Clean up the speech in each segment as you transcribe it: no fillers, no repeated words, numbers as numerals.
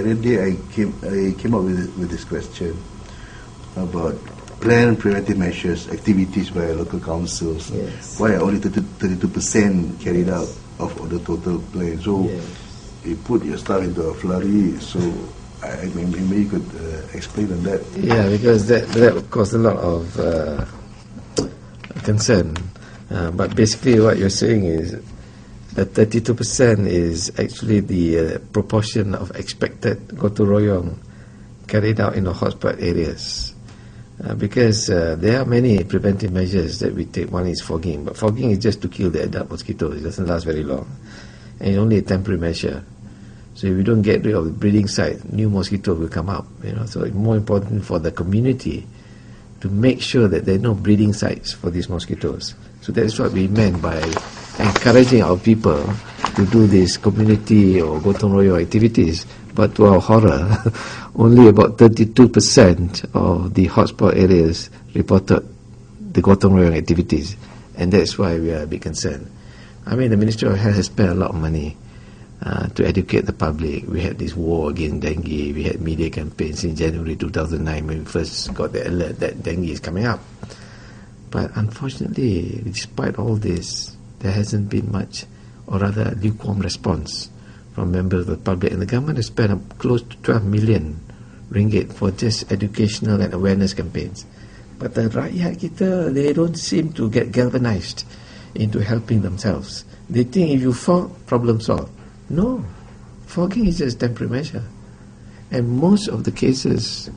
other day I came up with this question about planned preventive measures, activities by local councils. Yes. Why only 32% carried out of the total plan? So you put your stuff into a flurry. So I mean, maybe you could explain on that. Yeah, because that caused a lot of concern. But basically, what you're saying is that 32% is actually the proportion of expected gotong royong carried out in the hotspot areas. Because there are many preventive measures that we take. One is fogging, but fogging is just to kill the adult mosquitoes. It doesn't last very long, and it's only a temporary measure. So if you don't get rid of the breeding site, new mosquitoes will come up. So it's more important for the community to make sure that there are no breeding sites for these mosquitoes. So that's what we meant by encouraging our people to do this community or gotong royong activities. But to our horror, only about 32% of the hotspot areas reported the gotong royong activities, and that's why we are a bit concerned. I mean, the Ministry of Health has spent a lot of money to educate the public. We had this war against dengue. We had media campaigns in January 2009 when we first got the alert that dengue is coming up. But unfortunately, despite all this, there hasn't been much, or rather lukewarm response from members of the public, and the government has spent close to 12 million ringgit for just educational and awareness campaigns. But the rakyat kita, they don't seem to get galvanized into helping themselves. They think if you fog, problem solved. No, fogging is just a temporary measure. And most of the cases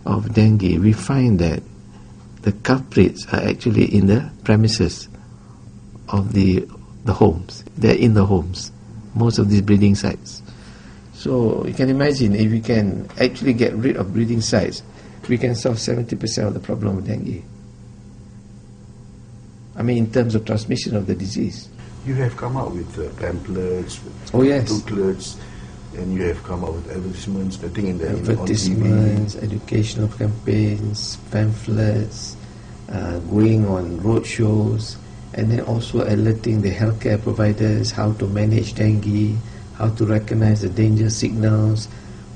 of dengue, we find that the culprits are actually in the premises of the homes. They're in the homes, most of these breeding sites. So you can imagine, if we can actually get rid of breeding sites, we can solve 70% of the problem of dengue. I mean, in terms of transmission of the disease. You have come up with pamphlets, booklets, and you have come up with advertisements, I think, on advertisements, TV. Educational campaigns, pamphlets, going on road shows, and then also alerting the healthcare providers how to manage dengue, how to recognize the danger signals,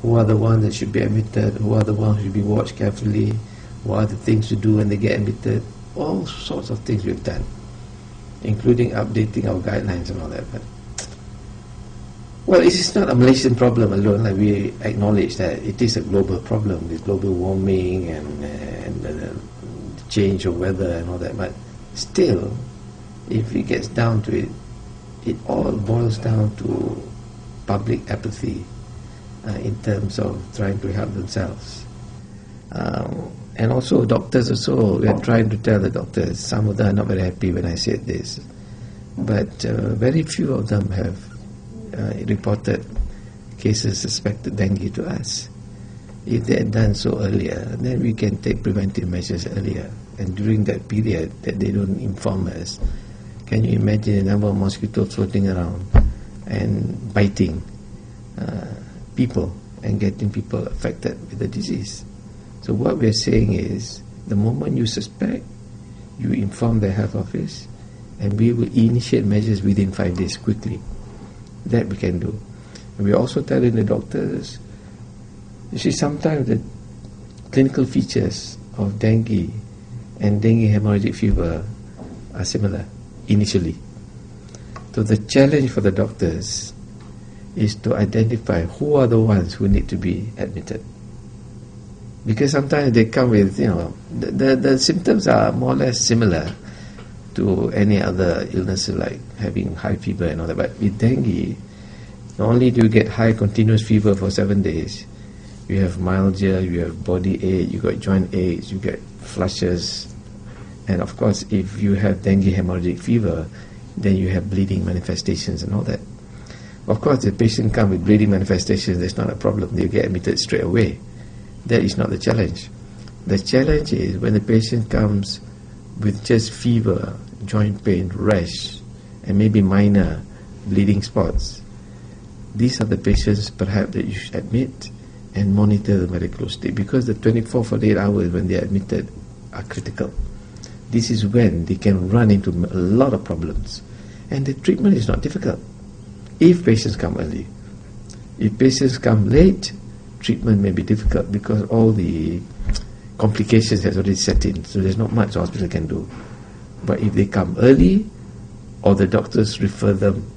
who are the ones that should be admitted, who are the ones who should be watched carefully, what are the things to do when they get admitted. All sorts of things we've done, including updating our guidelines and all that. But well, it is not a Malaysian problem alone. Like, we acknowledge that it is a global problem, the global warming and the change of weather and all that. But still, if it gets down to it, it all boils down to public apathy in terms of trying to help themselves. And also doctors also, we are trying to tell the doctors, some of them are not very happy when I said this, but very few of them have reported cases suspected dengue to us. If they had done so earlier, then we can take preventive measures earlier. And during that period that they don't inform us, can you imagine the number of mosquitoes floating around and biting people and getting people affected with the disease? So what we're saying is, the moment you suspect, you inform the health office, and we will initiate measures within 5 days quickly. That we can do. And we're also telling the doctors, you see, sometimes the clinical features of dengue and dengue hemorrhagic fever are similar initially. So the challenge for the doctors is to identify who are the ones who need to be admitted. Because sometimes they come with, the symptoms are more or less similar to any other illnesses, like having high fever and all that. But with dengue, not only do you get high continuous fever for 7 days, you have myalgia, you have body ache, you got joint aches, you get flushes, and of course, if you have dengue hemorrhagic fever, then you have bleeding manifestations and all that. Of course, the patient comes with bleeding manifestations, that's not a problem. They get admitted straight away. That is not the challenge. The challenge is when the patient comes with just fever, joint pain, rash, and maybe minor bleeding spots. These are the patients perhaps that you should admit and monitor them very closely, because the 24-48 hours when they are admitted are critical. This is when they can run into a lot of problems. And the treatment is not difficult if patients come early. If patients come late, treatment may be difficult because all the complications has already set in, so there's not much the hospital can do. But if they come early, or the doctors refer them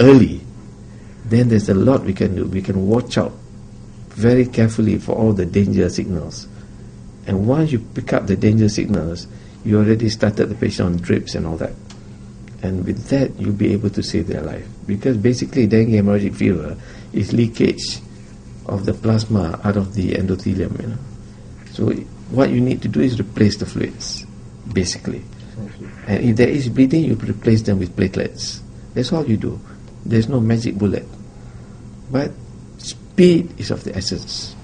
early, then there's a lot we can do. We can watch out very carefully for all the danger signals. And once you pick up the danger signals, you already started the patient on drips and all that. And with that, you'll be able to save their life. Because basically, dengue hemorrhagic fever is leakage of the plasma out of the endothelium. So what you need to do is replace the fluids, basically. And if there is bleeding, you replace them with platelets. That's all you do. There's no magic bullet. But speed is of the essence.